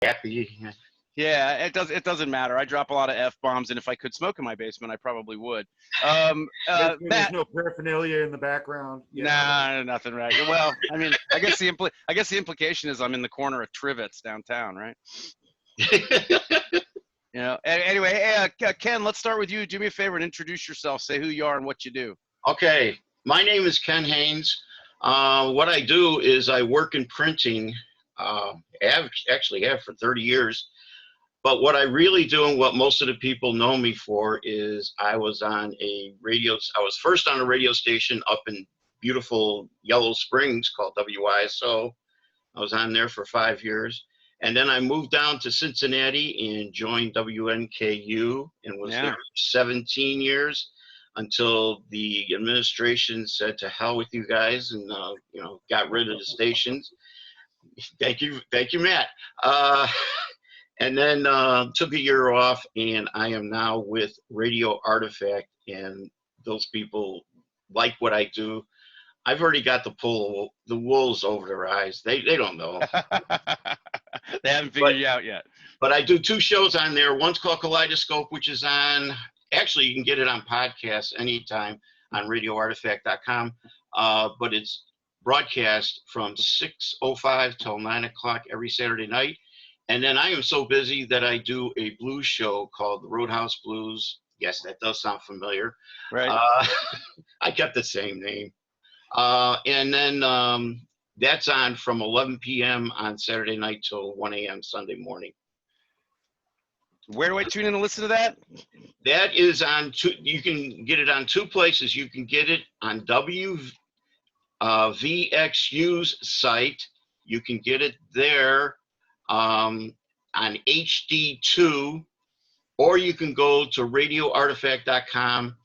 happy. Yeah, it doesn't matter. I drop a lot of F-bombs, and if I could smoke in my basement, I probably would. There's Matt, no paraphernalia in the background. nah, nothing, right? Well, I mean, I guess the implication is I'm in the corner of Trivets downtown, right? Anyway, hey, Ken, let's start with you. Do me a favor and introduce yourself. Say who you are and what you do. Okay, my name is Ken Hanes. What I do is I work in printing. Actually have for 30 years. But what I really do and what most of the people know me for is I was first on a radio station up in beautiful Yellow Springs called WISO. I was on there for 5 years. And then I moved down to Cincinnati and joined WNKU and was there for 17 years until the administration said to hell with you guys and got rid of the stations. Thank you, Matt. And then took a year off, and I am now with Radio Artifact, and those people like what I do. I've already got the wolves over their eyes. They don't know. They haven't figured you out yet. But I do 2 shows on there. One's called Kaleidoscope, which is on, actually you can get it on podcast anytime on radioartifact.com. But it's broadcast from 6:05 till 9 o'clock every Saturday night. And then I am so busy that I do a blues show called the Roadhouse Blues. Yes, that does sound familiar. Right. I kept the same name. And then that's on from 11 p.m. on Saturday night till 1 a.m. Sunday morning. Where do I tune in and listen to that? That is on you can get it on 2 places. You can get it on VXU's site. You can get it there on HD2, or you can go to radioartifact.com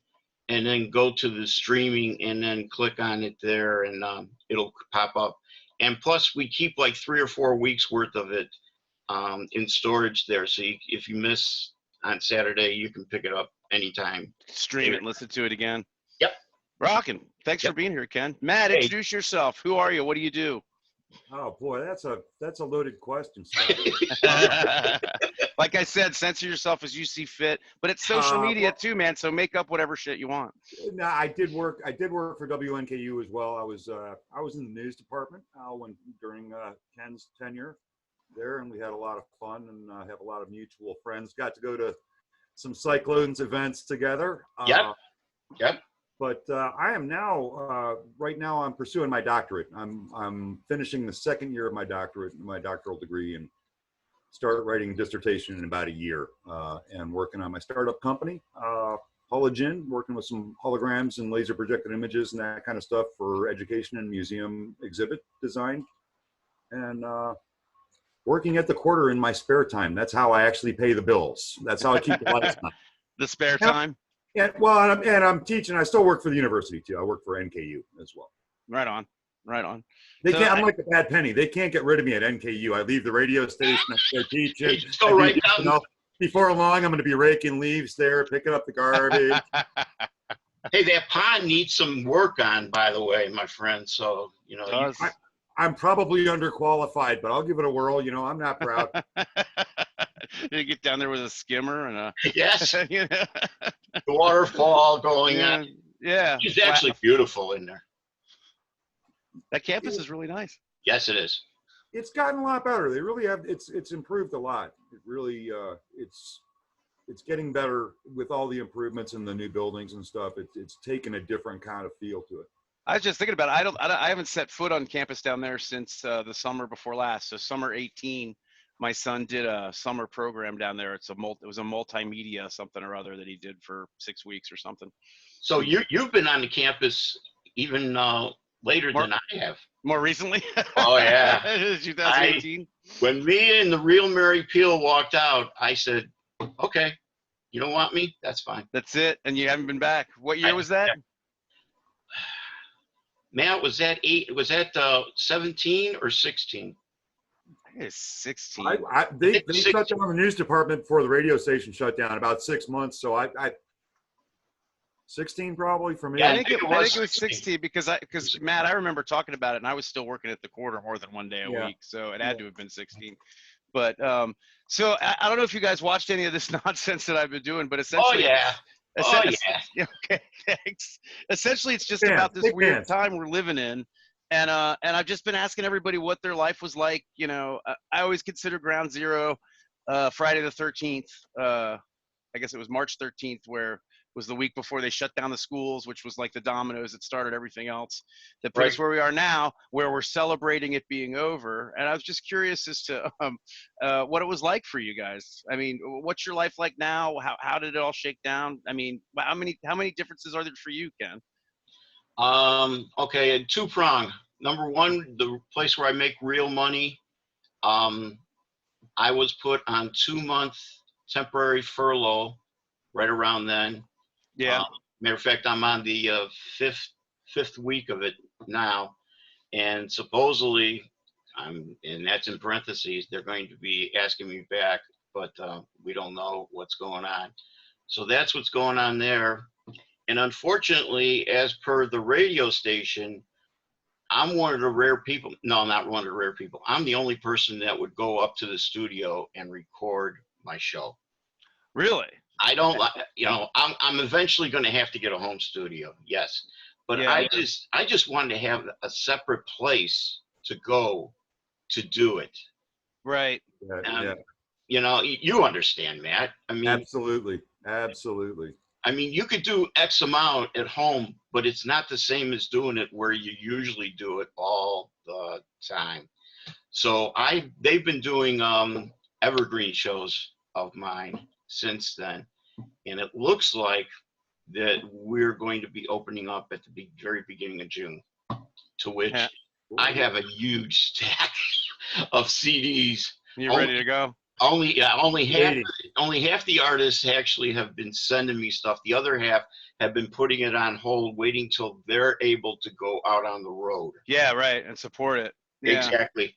and then go to the streaming and then click on it there, and it'll pop up. And plus, we keep like 3 or 4 weeks worth of it in storage there. So if you miss on Saturday, you can pick it up anytime. Stream it, listen to it again. Yep. Rockin'. Thanks for being here, Ken. Matt, introduce yourself. Who are you? What do you do? Oh boy, that's a loaded question. Like I said, censor yourself as you see fit, but it's social media too, man. So make up whatever shit you want. No, I did work for WNKU as well. I was in the news department during Ken's tenure there, and we had a lot of fun and have a lot of mutual friends. Got to go to some Cyclones events together. Yep. But I am now, right now, I'm pursuing my doctorate. I'm finishing the 2nd year of my doctorate, my doctoral degree, and start writing a dissertation in about a year. And working on my startup company, Hologen, working with some holograms and laser projected images and that kind of stuff for education and museum exhibit design. And working at the quarter in my spare time. That's how I actually pay the bills. That's how I keep the lights on. The spare time? And I'm teaching. I still work for the university too. I work for NKU as well. Right on. They can't. I'm like a bad penny. They can't get rid of me at NKU. I leave the radio station. I go teaching. Go right down. Before long, I'm going to be raking leaves there, picking up the garbage. Hey, that pond needs some work on, by the way, my friend. So I'm probably underqualified, but I'll give it a whirl. I'm not proud. You get down there with a skimmer and yes, the waterfall going on. Yeah, it's actually beautiful in there. That campus is really nice. Yes, it is. It's gotten a lot better. They really have. It's improved a lot. It really it's getting better with all the improvements in the new buildings and stuff. It's taken a different kind of feel to it. I was just thinking about it. I haven't set foot on campus down there since the summer before last. So summer 18. My son did a summer program down there. It was a multimedia something or other that he did for 6 weeks or something. So you've been on the campus even later than I have. More recently? Oh yeah. 2018. When me and the real Mary Peel walked out, I said, "Okay, you don't want me? That's fine." That's it. And you haven't been back. What year was that? Matt, was that 17 or 16? It's 16. They shut down the news department before the radio station shut down, about 6 months. So I 16 probably for me. Yeah, I think it was 16 because Matt, I remember talking about it, and I was still working at the quarter more than one day a week, so it had to have been 16. But so I don't know if you guys watched any of this nonsense that I've been doing, but Oh essentially, yeah. Oh yeah. yeah, okay, thanks. Essentially, it's just Big about this fans, big weird fans. time we're living in, and I've just been asking everybody what their life was like. You know, I always consider Ground Zero, Friday the 13th. I guess it was March 13th, where was the week before they shut down the schools, which was like the dominoes that started everything else that put us Right. where we are now, where we're celebrating it being over. And I was just curious as to what it was like for you guys. I mean, what's your life like now? How did it all shake down? I mean, how many differences are there for you, Ken? Okay, two prong. Number one, the place where I make real money. I was put on 2-month temporary furlough right around then. Yeah. Matter of fact, I'm on the fifth week of it now, and supposedly and that's in parentheses, they're going to be asking me back, but we don't know what's going on. So that's what's going on there. And unfortunately, as per the radio station, I'm one of the rare people. No, not one of the rare people. I'm the only person that would go up to the studio and record my show. Really? I don't, I'm eventually going to have to get a home studio. Yes. But Yeah. I just wanted to have a separate place to go to do it. Right. Yeah, You understand, Matt. absolutely. I mean, you could do X amount at home, but it's not the same as doing it where you usually do it all the time. So they've been doing evergreen shows of mine since then, and it looks like that we're going to be opening up at the very beginning of June, to which Yeah. I have a huge stack of CDs. You ready to go? Only half the artists actually have been sending me stuff. The other half have been putting it on hold, waiting till they're able to go out on the road. Yeah, right, and support it. Yeah. Exactly.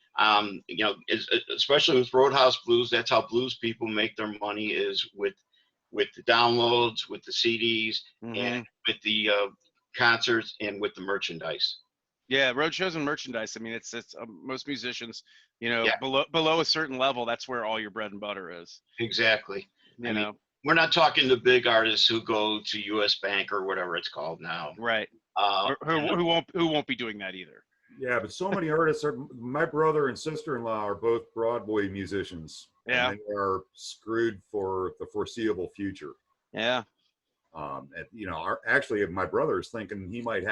Especially with Roadhouse Blues, that's how blues people make their money, is with the downloads, with the CDs, and with the concerts, and with the merchandise. Yeah, road shows and merchandise. I mean, it's most musicians, Yeah. below a certain level, that's where all your bread and butter is. Exactly. You know, we're not talking the big artists who go to U.S. Bank or whatever it's called now. right? Who won't be doing that either. Yeah, but so many artists are. My brother and sister-in-law are both Broadway musicians. Yeah. And they are screwed for the foreseeable future. Yeah. Actually, my brother is thinking he might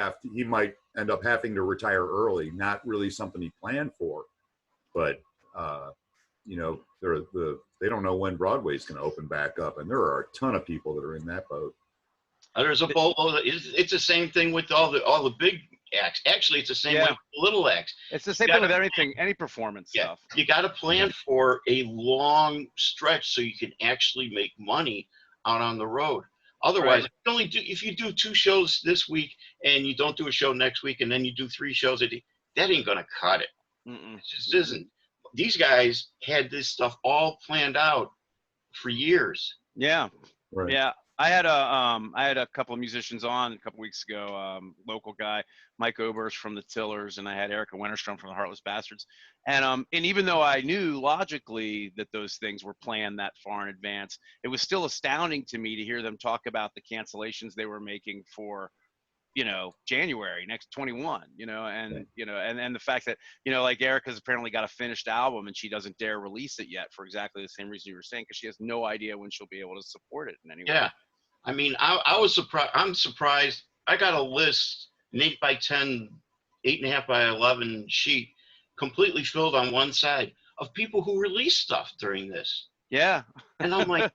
end up having to retire early. Not really something he planned for, but they don't know when Broadway's going to open back up, and there are a ton of people that are in that boat. There's a boatload. It's the same thing with all the big acts. Actually, it's the same way with the little acts. It's the same thing with everything, any performance stuff. You got to plan for a long stretch so you can actually make money out on the road. Otherwise, if you do 2 shows this week and you don't do a show next week, and then you do 3 shows that ain't gonna cut it. It just isn't. These guys had this stuff all planned out for years. Yeah. Right. Yeah. I had a couple of musicians on a couple weeks ago. Local guy, Mike Oberst from the Tillers, and I had Erica Winterstrom from the Heartless Bastards. And even though I knew logically that those things were planned that far in advance, it was still astounding to me to hear them talk about the cancellations they were making for, January next 21. And the fact that like Erica's apparently got a finished album and she doesn't dare release it yet for exactly the same reason you were saying, because she has no idea when she'll be able to support it in any way. Yeah. I mean, I was surprised. I'm surprised. I got a list, an 8x10, 8.5 by 11 sheet, completely filled on one side, of people who released stuff during this. Yeah. And I'm like,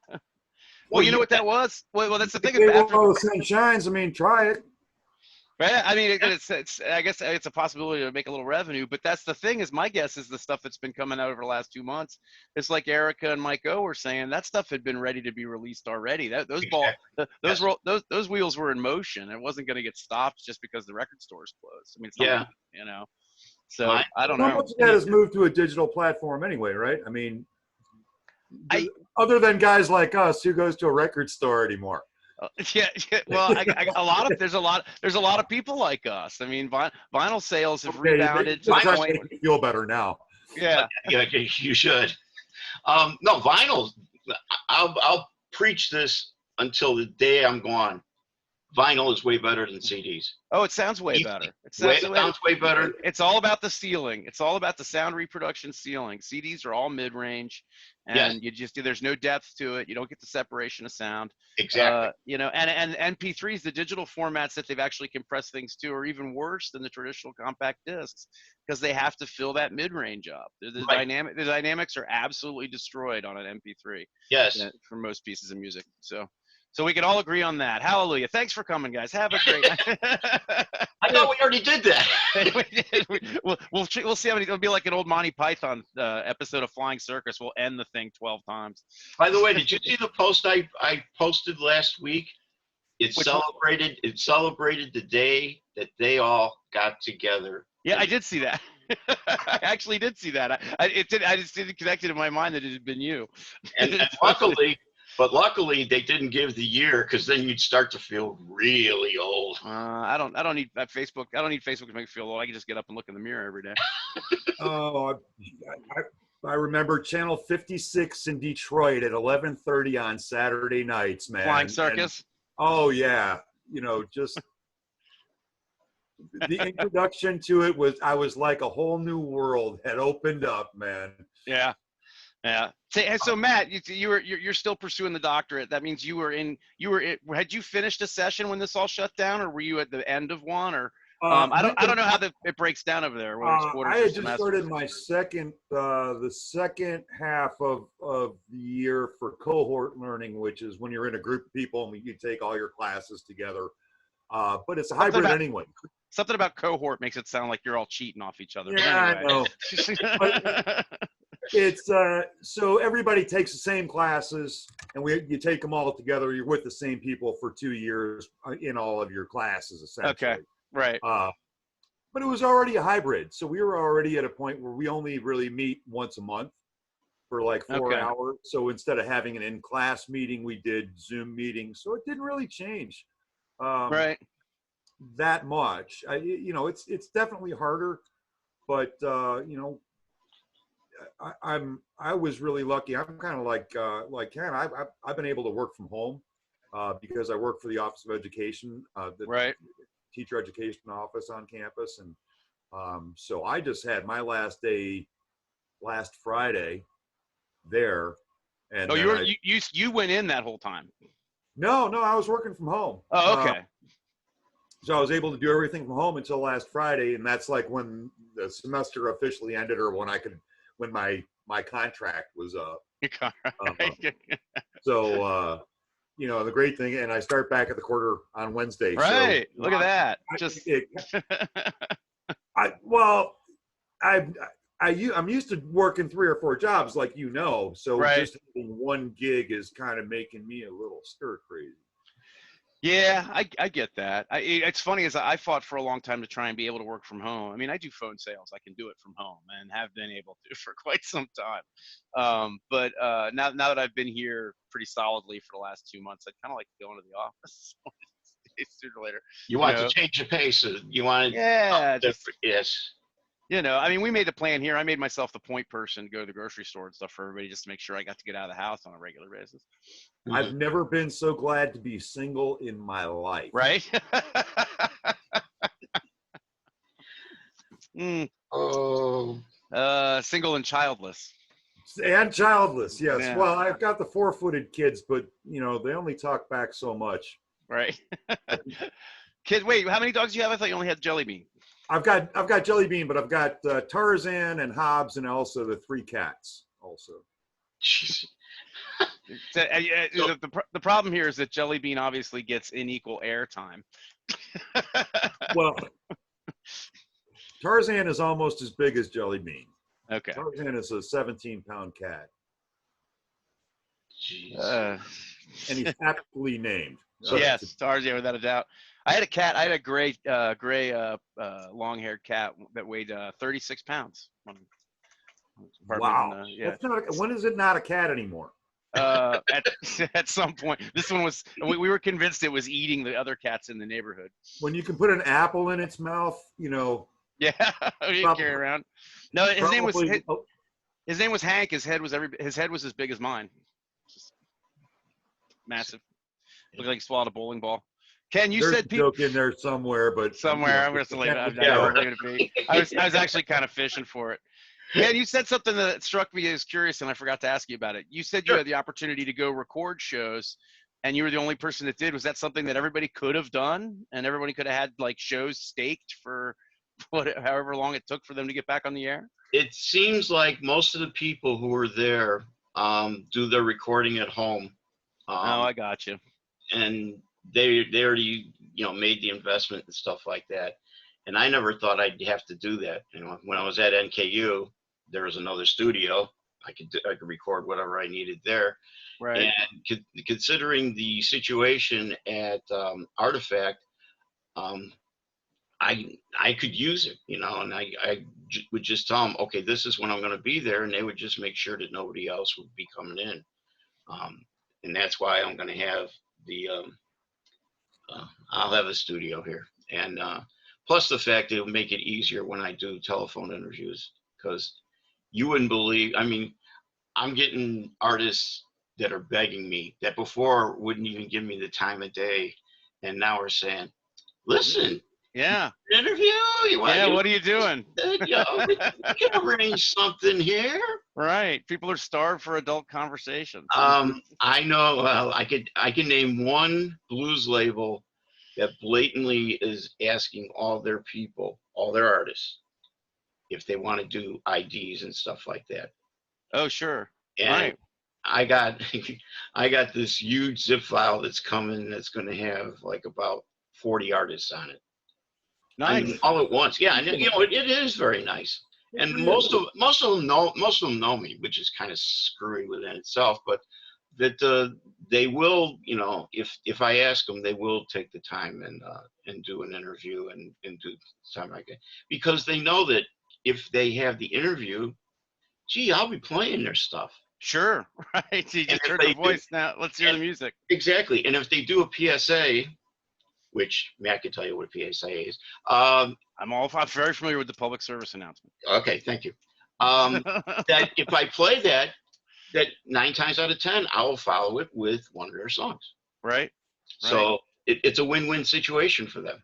well, you know what that was? Well, that's the thing. The sun shines. I mean, try it. Right? I mean, I guess it's a possibility to make a little revenue, but that's the thing. Is my guess is the stuff that's been coming out over the last 2 months. It's like Erica and Mike O were saying, that stuff had been ready to be released already. Those wheels were in motion. It wasn't going to get stopped just because the record stores closed. I mean, So I don't know. How much of that has moved to a digital platform anyway, right? I mean, other than guys like us, who goes to a record store anymore? Yeah. Well, there's a lot of people like us. I mean, vinyl sales have rebounded. I feel better now. Yeah. Yeah, you should. No, vinyl. I'll preach this until the day I'm gone. Vinyl is way better than CDs. Oh, it sounds way Easy. better. It Sounds way better. It's all about the ceiling. It's all about the sound reproduction ceiling. CDs are all mid-range, and there's no depth to it. You don't get the separation of sound. Exactly. You know, and MP3s, the digital formats that they've actually compressed things to, are even worse than the traditional compact discs because they have to fill that mid-range up. The dynamics are absolutely destroyed on an MP3. Yes. For most pieces of music. So we can all agree on that. Hallelujah. Thanks for coming, guys. Have a great night. I thought we already did that. We'll see how many. It'll be like an old Monty Python episode of Flying Circus. We'll end the thing 12 times. By the way, did you see the post I posted last week? It celebrated the day that they all got together. Yeah, I did see that. I actually did see that. I just didn't connect it in my mind that it had been you. And luckily they didn't give the year, because then you'd start to feel really old. I don't need Facebook. I don't need Facebook to make me feel old. I can just get up and look in the mirror every day. Oh, I remember Channel 56 in Detroit at 11:30 on Saturday nights, man. Flying Circus. Oh yeah, you know, just the introduction to it I was like a whole new world had opened up, man. Yeah. Yeah. So Matt, you're still pursuing the doctorate. That means had you finished a session when this all shut down, or were you at the end of one, or I don't know how it breaks down over there. I had just started my the second half of the year for cohort learning, which is when you're in a group of people and you take all your classes together. But it's a hybrid anyway. Something about cohort makes it sound like you're all cheating off each other. Yeah, anyway. I know. It's so everybody takes the same classes, and you take them all together. You're with the same people for 2 years in all of your classes, essentially. Okay, right. But it was already a hybrid, so we were already at a point where we only really meet once a month for like 4 hours. So instead of having an in-class meeting, we did Zoom meetings. So it didn't really change right that much. It's definitely harder, but I was really lucky. I'm kind of like Ken. I've been able to work from home because I work for the Office of Education, the teacher education office on campus, and so I just had my last day last Friday there. And you went in that whole time? No, I was working from home. Oh, okay. So I was able to do everything from home until last Friday, and that's like when the semester officially ended, or when my contract was up. So the great thing, and I start back at the quarter on Wednesday. Right. So, look at that. I'm used to working 3 or 4 jobs, like so just having one gig is kind of making me a little stir crazy. Yeah, I get that. It's funny, as I fought for a long time to try and be able to work from home. I mean, I do phone sales. I can do it from home and have been able to for quite some time. But now that I've been here pretty solidly for the last 2 months, I'd kind of like to go into the office sooner or later. You want to change the pace. You want to. Yeah. Yes. I mean, we made a plan here. I made myself the point person to go to the grocery store and stuff for everybody, just to make sure I got to get out of the house on a regular basis. I've never been so glad to be single in my life. Right? Oh. Single and childless. And childless, yes. Yeah. Well, I've got the 4-footed kids, but they only talk back so much. Right. Kid, wait, how many dogs do you have? I thought you only had Jelly Bean. I've got Jelly Bean, but I've got Tarzan and Hobbs, and also the 3 cats. Also. Jeez. The problem here is that Jelly Bean obviously gets unequal airtime. Well, Tarzan is almost as big as Jelly Bean. Okay. Tarzan is a 17-pound cat. Jeez. And he's aptly named. Yes, Tarzan, without a doubt. I had a cat. I had a gray, long-haired cat that weighed 36 pounds. Wow. When is it not a cat anymore? At some point. This one was. We were convinced it was eating the other cats in the neighborhood. When you can put an apple in its mouth, Yeah, you carry around. No, his name was. His name was Hank. His head was as big as mine. Just massive. Looked like he swallowed a bowling ball. Ken, you There's said a joke in there somewhere, but somewhere. I'm just to leave it. I'm Yeah, leave it be. I was actually kind of fishing for it. Ken, you said something that struck me as curious, and I forgot to ask you about it. You said you had the opportunity to go record shows, and you were the only person that did. Was that something that everybody could have done, and everybody could have had like shows staked for however long it took for them to get back on the air? It seems like most of the people who were there do their recording at home. Oh, I got you. And they already, made the investment and stuff like that. And I never thought I'd have to do that. When I was at NKU, there was another studio. I could record whatever I needed there. Right. And considering the situation at Artifact, I could use it, and I would just tell them, okay, this is when I'm going to be there, and they would just make sure that nobody else would be coming in. And that's why I'm going to have I'll have a studio here. And plus the fact that it'll make it easier when I do telephone interviews, because you wouldn't believe, I'm getting artists that are begging me that before wouldn't even give me the time of day. And now are saying, listen, yeah, interview. What are you doing? We can arrange something here. Right. People are starved for adult conversations. I know. Well, I can name one blues label that blatantly is asking all their people, all their artists, if they want to do IDs and stuff like that. Oh, sure. And right. I got this huge zip file that's coming that's going to have like about 40 artists on it. Nice. All at once. Yeah, and it is very nice. And most of them know me, which is kind of screwy within itself. But that they will, if I ask them, they will take the time and do an interview and do something like that, because they know that if they have the interview, gee, I'll be playing their stuff. Sure, right. You just heard the voice now. Let's hear the music. Exactly. And if they do a PSA, which Matt can tell you what a PSA is. I'm very familiar with the public service announcement. Okay, thank you. That if I play that 9 times out of 10, I will follow it with one of their songs. Right. So it's a win-win situation for them.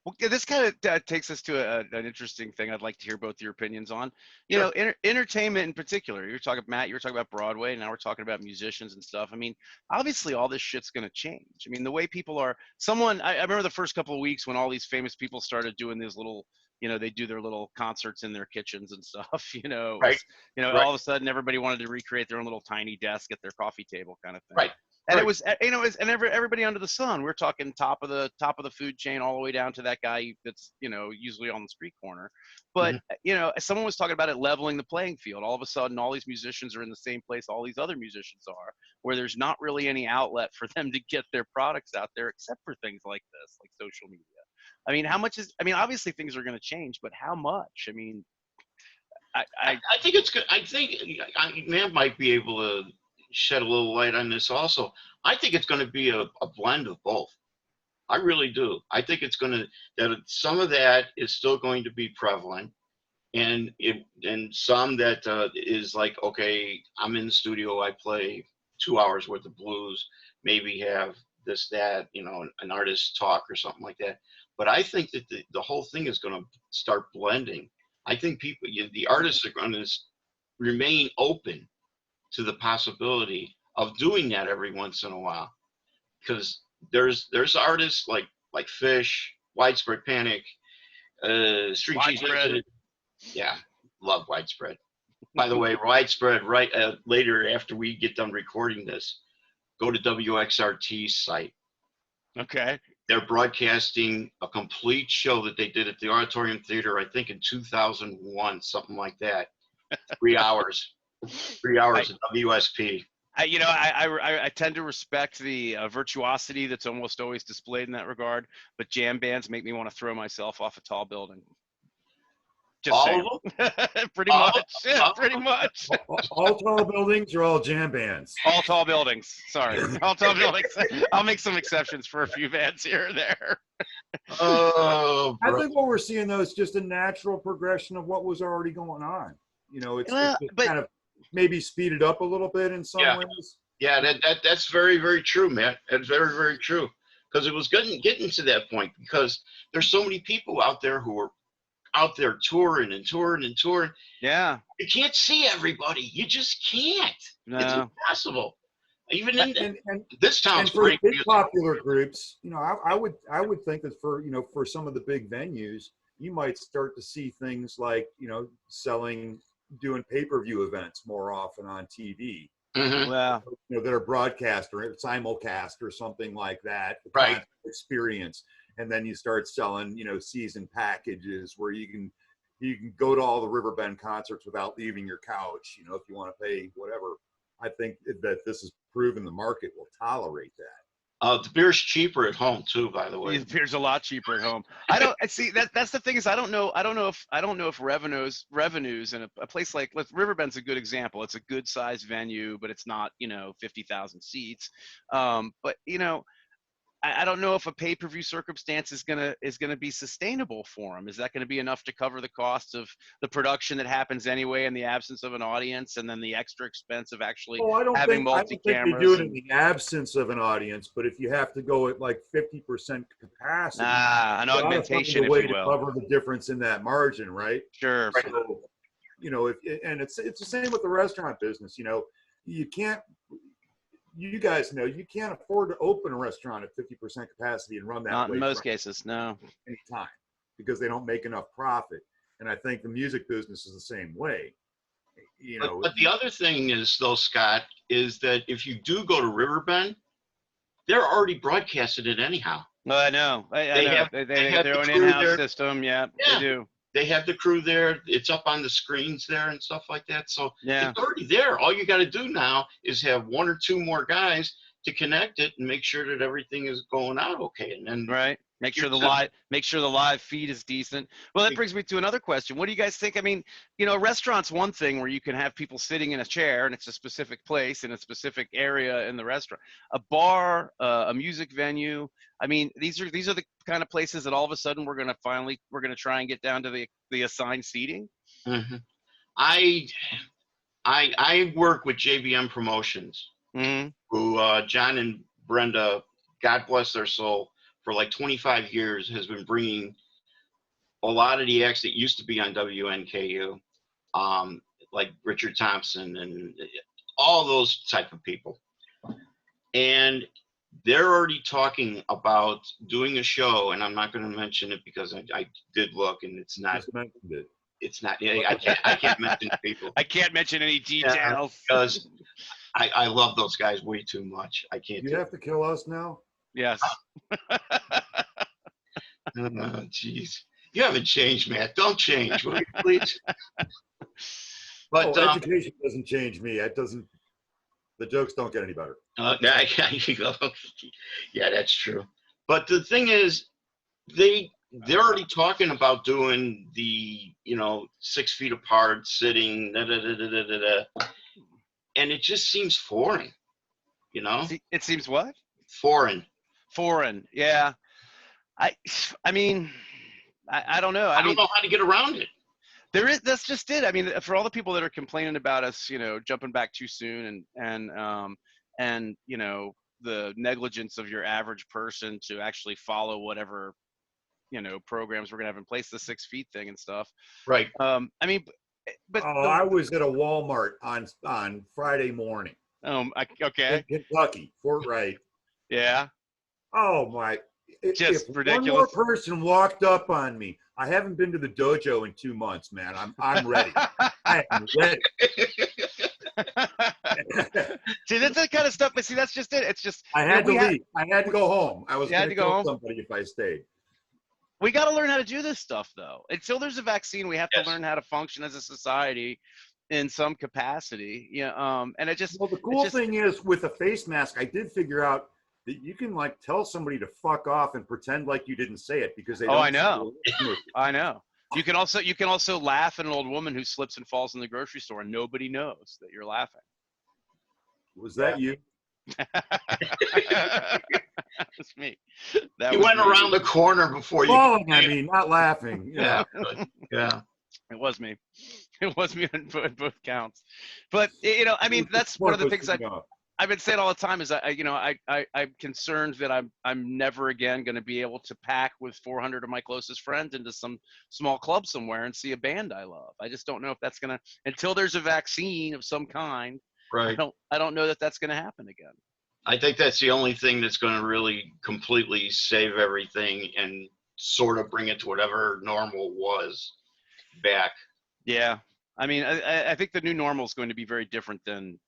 Well, this kind of takes us to an interesting thing I'd like to hear both your opinions on. You know, entertainment in particular. Matt, you were talking about Broadway, and now we're talking about musicians and stuff. Obviously all this shit's going to change. The way people are, I remember the first couple of weeks when all these famous people started doing these little, they do their little concerts in their kitchens and stuff, all of a sudden everybody wanted to recreate their own little tiny desk at their coffee table kind of thing. Right. And it was, everybody under the sun. We're talking top of the food chain all the way down to that guy that's, usually on the street corner. But, someone was talking about it leveling the playing field. All of a sudden, all these musicians are in the same place all these other musicians are, where there's not really any outlet for them to get their products out there, except for things like this, like social media. How much obviously things are going to change, but how much? I think it's good. I think Matt might be able to shed a little light on this also. I think it's going to be a blend of both. I really do. I think it's going to, that some of that is still going to be prevalent, and some that is like, okay, I'm in the studio, I play 2 hours worth of blues, maybe have this, that, an artist talk or something like that. But I think that the whole thing is going to start blending. I think the artists are going to remain open to the possibility of doing that every once in a while, because there's artists like Fish, Widespread Panic, Street Cheese. Yeah, love Widespread. By the way, Widespread, right later after we get done recording this, go to WXRT's site. Okay. They're broadcasting a complete show that they did at the Auditorium Theater, I think in 2001, something like that. 3 hours. 3 hours of WSP. I tend to respect the virtuosity that's almost always displayed in that regard, but jam bands make me want to throw myself off a tall building. Just saying. Pretty much. All tall buildings are all jam bands. All tall buildings. Sorry. All tall buildings. I'll make some exceptions for a few bands here and there. I think what we're seeing, though, is just a natural progression of what was already going on. You know, it's Well, just but kind of maybe speeded up a little bit in some Yeah. ways. Yeah, that's very, very true, man. That's very, very true. Because it was getting to that point because there's so many people out there who are out there touring and touring and touring. yeah, You can't see everybody. You just can't. It's no, impossible. Even in And this town's and for the great big music. popular groups, you know, I would think that for, you know, for some of the big venues, you might start to see things like, you know, doing pay-per-view events more often on TV, Hmm. well, you know, that are broadcast or simulcast or something like that, the Right. concert experience. And then you start selling, you know, season packages where you can go to all the Riverbend concerts without leaving your couch, you know, if you want to pay whatever. I think that this has proven the market will tolerate that. The beer's cheaper at home too, by the way. it appears a lot cheaper at home. I see that's the thing is I don't know if revenues in a place like Riverbend's a good example. It's a good sized venue, but it's not, 50,000 seats. But I don't know if a pay-per-view circumstance is gonna be sustainable for them. Is that going to be enough to cover the cost of the production that happens anyway in the absence of an audience, and then the extra expense of actually Oh, having I don't think they multi-cameras? do it in the absence of an audience, but if you have to go at like 50% capacity, An you gotta augmentation, find a if way you to will. cover the difference in that margin, right? Sure. Right. So, you know, and it's the same with the restaurant business. You know, you can't. You guys know you can't afford to open a restaurant at 50% capacity and run that Not way in most for cases, no. any time because they don't make enough profit. And I think the music business is the same way. You know, But the other thing is, though, Scott, is that if you do go to Riverbend, they're already broadcasted it anyhow. Well, I know. I They know. have- They they have have their the own crew in-house there. system. Yeah, Yeah. they do. They have the crew there. It's up on the screens there and stuff like that. So Yeah. it's already there. All you got to do now is have one or two more guys to connect it and make sure that everything is going out okay. And then Right. Make sure you're the live feed is decent. Well, that brings me to another question. What do you guys think? I mean, a restaurant's one thing where you can have people sitting in a chair and it's a specific place in a specific area in the restaurant. A bar, a music venue. I mean, these are the kind of places that all of a sudden we're going to try and get down to the assigned seating. Mm-hmm. I work with JBM Promotions, Mm-hmm. who John and Brenda, God bless their soul, for like 25 years has been bringing a lot of the acts that used to be on WNKU, like Richard Thompson and all those type of people. And they're already talking about doing a show, and I'm not going to mention it because I did look, and it's not. just mentioned it. It's not. I can't mention people. I can't mention any details. Because I love those guys way too much. I can't. You have to kill us now. Yes. Oh, jeez. You haven't changed, Matt. Don't change, will you, please? But Education doesn't change me. It doesn't. The jokes don't get any better. yeah, that's true. But the thing is, they're already talking about doing the 6 feet apart, sitting, and it just seems foreign. It seems what? Foreign. Yeah. I mean, I don't know. I don't know how to get around it. That's just it. I mean, for all the people that are complaining about us, jumping back too soon and the negligence of your average person to actually follow whatever, programs we're going to have in place, the 6 feet thing and stuff. Right. I mean, but I was at a Walmart on Friday morning. Okay. In Kentucky, Fort Wright. Yeah. Oh my. Just if ridiculous. One more person walked up on me. I haven't been to the dojo in 2 months, man. I'm ready. I am ready. See, that's the kind of stuff. But see, that's just it. It's just I had to leave. I had to go home. I was going to kill home. somebody if I stayed. We got to learn how to do this stuff, though. Until there's a vaccine, we have to learn how to function as a society in some capacity. Yeah. And it just. Well, the cool thing is with a face mask, I did figure out that you can like tell somebody to fuck off and pretend like you didn't say it because they don't. Oh, I know. I know. You can also laugh at an old woman who slips and falls in the grocery store and nobody knows that you're laughing. Was that you? That's me. You went around the corner before you. Falling, I mean, not laughing. Yeah. Yeah. It was me. It was me on both counts. But you know, I mean, that's one of the things I've been saying all the time is I'm concerned that I'm never again going to be able to pack with 400 of my closest friends into some small club somewhere and see a band I love. I just don't know if that's going to, until there's a vaccine of some kind. Right. I don't know that that's going to happen again. I think that's the only thing that's going to really completely save everything and sort of bring it to whatever normal was back. Yeah. I mean, I think the new normal is going to be very different than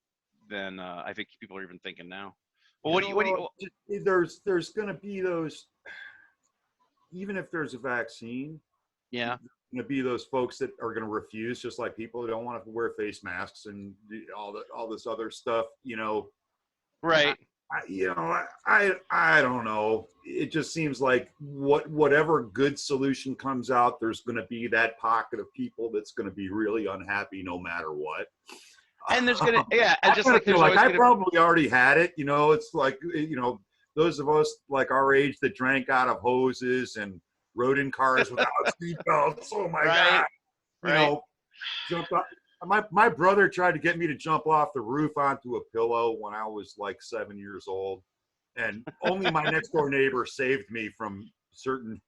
I think people are even thinking now. Well, what do you? There's going to be those, even if there's a vaccine. Yeah. Going to be those folks that are going to refuse, just like people who don't want to wear face masks and all this other stuff. You know. Right. I don't know. It just seems like whatever good solution comes out, there's going to be that pocket of people that's going to be really unhappy no matter what. And there's gonna, yeah, and just like there's I probably already had it. You know, it's like, you know, those of us like our age that drank out of hoses and rode in cars without seatbelts. Oh my God! You know, jump up. My brother tried to get me to jump off the roof onto a pillow when I was like 7 years old, and only my next door neighbor saved me from certain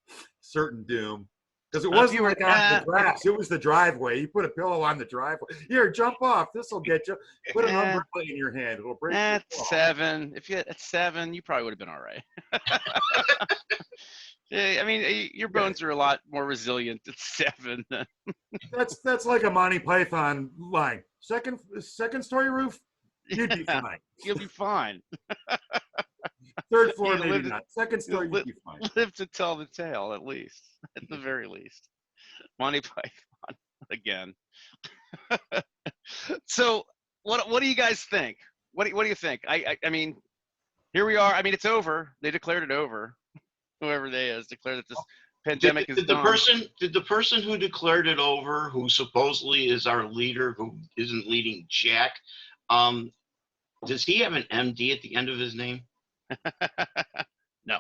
doom. Because it wasn't like on the grass, it was the driveway. You put a pillow on the driveway. Here, jump off. This will get you. Put an umbrella in your hand. It'll break. At 7, if you at 7, you probably would have been all right. Yeah, I mean, your bones are a lot more resilient at 7. That's like a Monty Python line. Second story roof, you'd be fine. You'll be fine. Third floor, maybe not. Second story, you'd be fine. Live to tell the tale, at least. At the very least. Monty Python again. So, what do you guys think? What do you think? I mean, here we are. I mean, it's over. They declared it over. Whoever they is declared that this pandemic is done. Did the person who declared it over, who supposedly is our leader, who isn't leading jack, does he have an MD at the end of his name? No.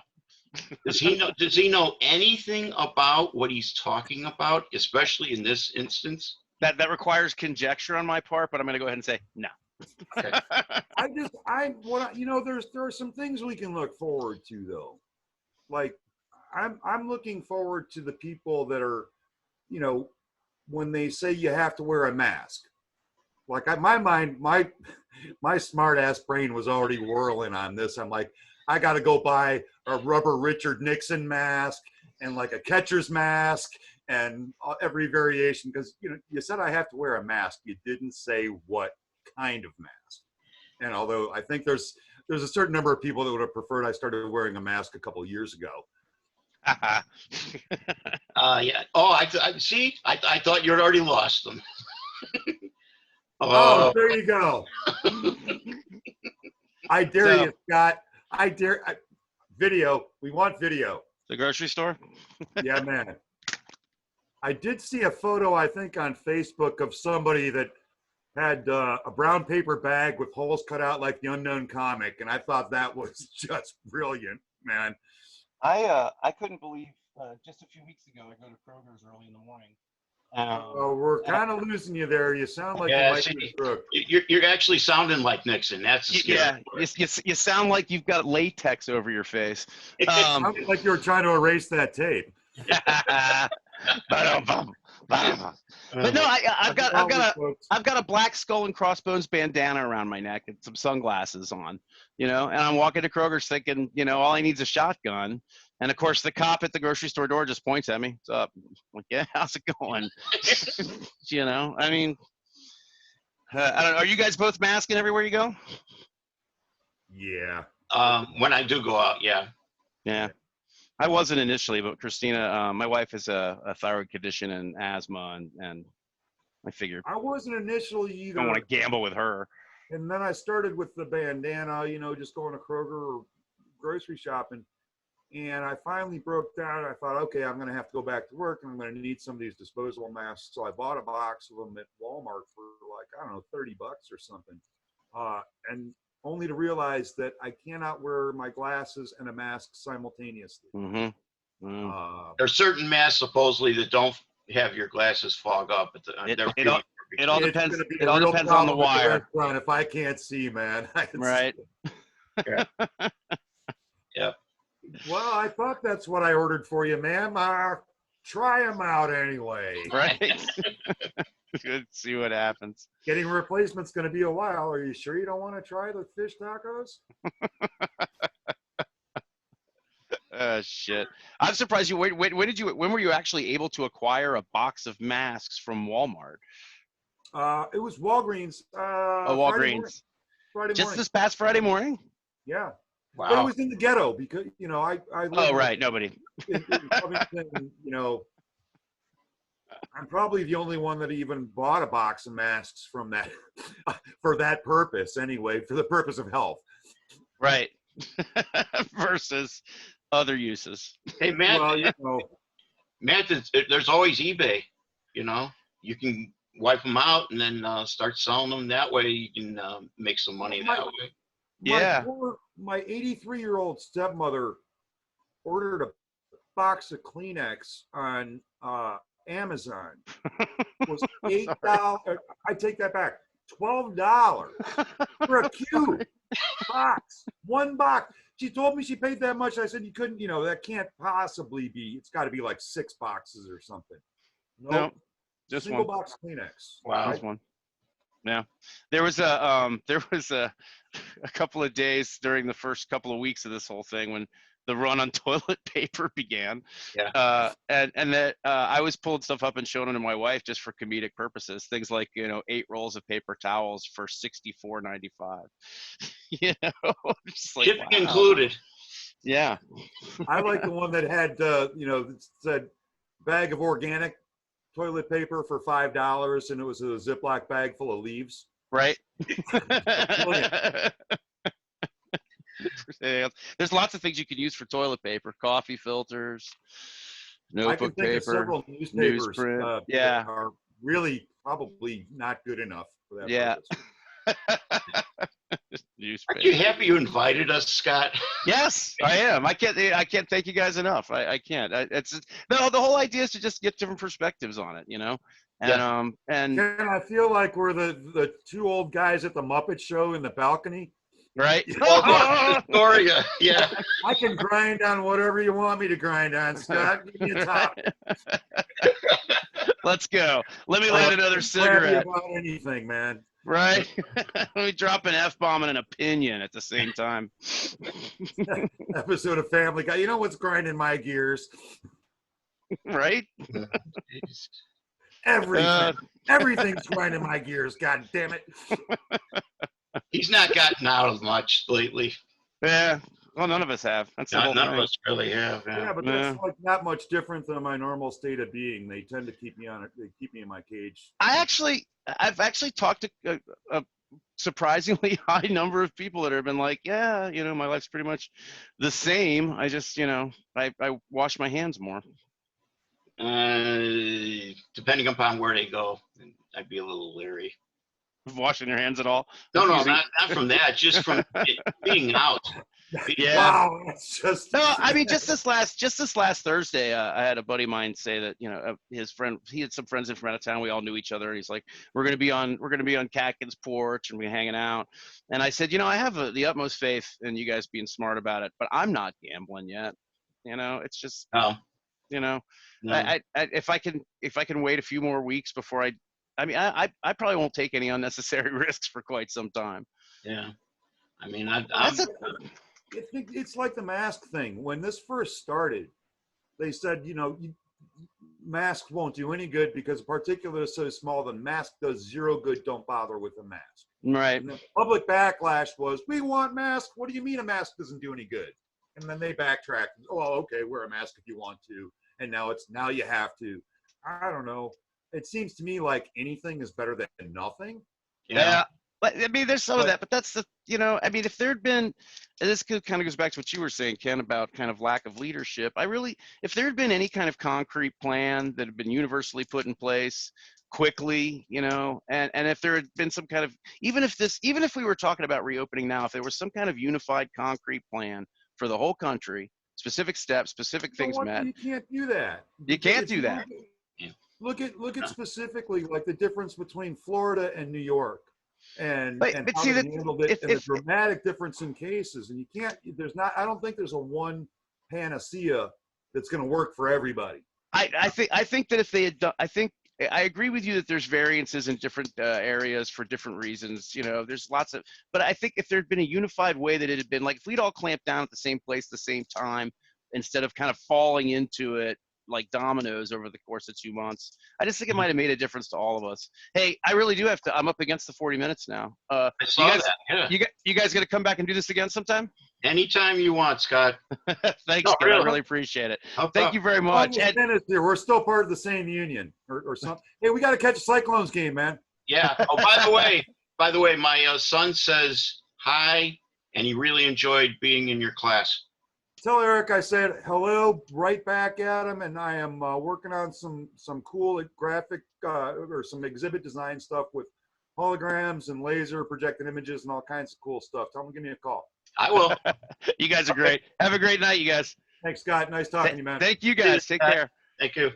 Does he know anything about what he's talking about, especially in this instance? That requires conjecture on my part, but I'm going to go ahead and say no. Okay. There are some things we can look forward to though. Like I'm looking forward to the people that are, you know, when they say you have to wear a mask. Like my smart ass brain was already whirling on this. I'm like, I got to go buy a rubber Richard Nixon mask and like a catcher's mask and every variation, because you know you said I have to wear a mask. You didn't say what kind of mask. And although I think there's a certain number of people that would have preferred I started wearing a mask a couple of years ago. Yeah. Oh, I see. I thought you'd already lost them. Oh, there you go. I dare you, Scott. Video. We want video. The grocery store? Yeah, man. I did see a photo, I think, on Facebook of somebody that had a brown paper bag with holes cut out like the Unknown Comic, and I thought that was just brilliant, man. I couldn't believe just a few weeks ago I go to Kroger's early in the morning. We're kind of losing you there. You sound like you might be crook. You're actually sounding like Nixon. That's scary. Yeah, you sound like you've got latex over your face. Sounded like you were trying to erase that tape. But no, I've got a black skull and crossbones bandana around my neck and some sunglasses on, you know, and I'm walking to Kroger's thinking, you know, all I need is a shotgun. And of course the cop at the grocery store door just points at me. What's up? I'm like, yeah, how's it going? You know, I mean, I don't know. Are you guys both masking everywhere you go? Yeah. When I do go out, yeah. Yeah. I wasn't initially, but Christina, my wife has a thyroid condition and asthma, and I figured I wasn't initially either. I don't want to gamble with her. And then I started with the bandana, you know, just going to Kroger or grocery shopping. And I finally broke down. I thought, okay, I'm going to have to go back to work and I'm going to need some of these disposable masks. So I bought a box of them at Walmart for like, I don't know, $30 or something. And only to realize that I cannot wear my glasses and a mask simultaneously. Mm-hmm. Mm. There's certain masks supposedly that don't have your glasses fog up. It all It's depends. gonna be It a all real depends on the problem at wire, restaurant if I can't see, man. right? Yeah. Yep. Well, I thought that's what I ordered for you, ma'am. Try them out anyway. Right. Let's see what happens. Getting a replacement's going to be a while. Are you sure you don't want to try the fish tacos? Shit. I'm surprised you. When did you? When were you actually able to acquire a box of masks from Walmart? It was Walgreens. Oh, Friday morning. Walgreens. Friday Just morning. this past Friday morning. Yeah. But it Wow. was in the ghetto because, you know, I live Oh, right. Nobody. in Covington, you know, I'm probably the only one that even bought a box of masks from that for that purpose anyway, for the purpose of health. Right. Versus other uses. Hey, Matt, Well, you know, Matt, there's always eBay. You know, you can wipe them out and then start selling them that way. You can make some money that way. Yeah. My 83-year-old stepmother ordered a box of Kleenex on Amazon. It was $8. I take that back. $12 for a cube box. One box. She told me she paid that much. I said, you couldn't, you know, that can't possibly be. It's got to be like 6 boxes or something. Nope. No, just Single one. box Kleenex. Wow. Just one. Yeah. There was a couple of days during the first couple of weeks of this whole thing when the run on toilet paper began. Yeah. And that I was pulling stuff up and showing it to my wife just for comedic purposes. Things like, you know, 8 rolls of paper towels for $64.95. You know, just like, Shipping wow. included. Yeah. I like the one that had, you know, that said bag of organic toilet paper for $5, and it was a Ziploc bag full of leaves. Right. There's lots of things you could use for toilet paper: coffee filters, I can notebook think of paper, several newspapers newsprint. that Yeah. are really probably not good enough for that Yeah. purpose. Aren't you happy you invited us, Scott? Yes, I am. I can't thank you guys enough. I can't. No. The whole idea is to just get different perspectives on it, you know. And and Ken, I feel like we're the 2 old guys at the Muppet Show in the balcony. right. Astoria. Yeah. I can grind on whatever you want me to grind on, Scott. Give me a top. Let's go. Let me light another Happy cigarette. about anything, man. Right. Let me drop an F-bomb and an opinion at the same time. Episode of Family Guy. You know what's grinding my gears? Right. Everything. Everything's grinding my gears. God damn it. He's not gotten out of much lately. Yeah. Well, none of us have. That's the whole None of thing. us really have. Yeah, Yeah. but that's like not much different than my normal state of being. They tend to keep me on it. They keep me in my cage. I've actually talked to a surprisingly high number of people that have been like, yeah, you know, my life's pretty much the same. I just, you know, I wash my hands more. Depending upon where they go, I'd be a little leery. Washing your hands at all? No, not from that. Just from being out. Yeah. Wow, that's just. No, I mean, just this last Thursday, I had a buddy of mine say that, you know, his friend, he had some friends in from out of town. We all knew each other. And he's like, we're going to be on Katkin's porch and we're hanging out. And I said, you know, I have the utmost faith in you guys being smart about it, but I'm not gambling yet. You know, it's just, Oh, you know, no. I if I can wait a few more weeks before I probably won't take any unnecessary risks for quite some time. Yeah. I mean, It's like the mask thing. When this first started, they said, you know, masks won't do any good because the particulate is so small. The mask does 0 good. Don't bother with the mask. Right. And the public backlash was, we want masks. What do you mean a mask doesn't do any good? And then they backtracked. Oh, okay, wear a mask if you want to. And now you have to. I don't know. It seems to me like anything is better than nothing. Yeah. But I mean, there's some of that, but that's the, you know, I mean, if there'd been, and this kind of goes back to what you were saying, Ken, about kind of lack of leadership. If there had been any kind of concrete plan that had been universally put in place quickly, you know, and if there had been some kind of, even if we were talking about reopening now, if there was some kind of unified concrete plan for the whole country, specific steps, specific things met. You can't do that. You can't do that. look at specifically like the difference between Florida and New York, and But how see they that handled it, and the if dramatic difference in cases. And you can't. There's not. I don't think there's a one panacea that's going to work for everybody. I think that if they had done, I agree with you that there's variances in different areas for different reasons. You know, there's lots of, but I think if there'd been a unified way that it had been like, if we'd all clamped down at the same place, at the same time, instead of kind of falling into it like dominoes over the course of 2 months, I just think it might have made a difference to all of us. Hey, I really do have to, I'm up against the 40 minutes now. I saw that. Yeah. You guys going to come back and do this again sometime? Anytime you want, Scott. Thanks, No, Ken. I really. really appreciate it. No Thank you very much. And, Here. We're still part of the same union or something. Hey, we got to catch a Cyclones game, man. Yeah. Oh, by the way, my son says hi, and he really enjoyed being in your class. Tell Eric I said hello right back at him, and I am working on some cool graphic or some exhibit design stuff with holograms and laser projected images and all kinds of cool stuff. Tell him to give me a call. I will. You guys are great. Have a great night, you guys. Thanks, Scott. Nice talking to you, man. Thank you, guys. Take care. Thank you.